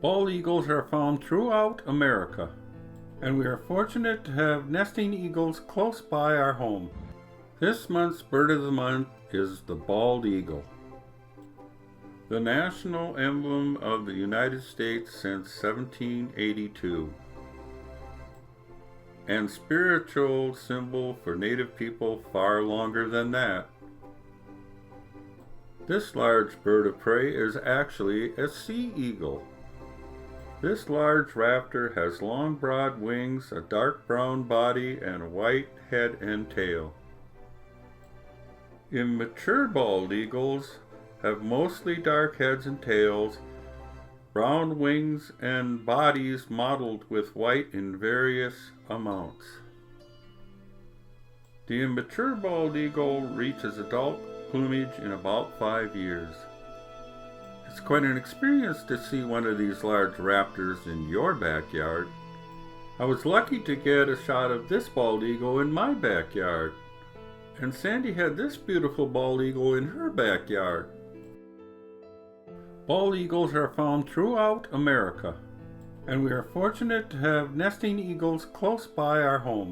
Bald eagles are found throughout America, and we are fortunate to have nesting eagles close by our home. This month's bird of the month is the bald eagle, the national emblem of the United States since 1782, and spiritual symbol for Native people far longer than that. This large bird of prey is actually a sea eagle. This large raptor has long broad wings, a dark brown body, and a white head and tail. Immature bald eagles have mostly dark heads and tails, brown wings, and bodies mottled with white in various amounts. The immature bald eagle reaches adult plumage in about 5 years. It's quite an experience to see one of these large raptors in your backyard. I was lucky to get a shot of this bald eagle in my backyard, and Sandy had this beautiful bald eagle in her backyard. Bald eagles are found throughout America, and we are fortunate to have nesting eagles close by our home.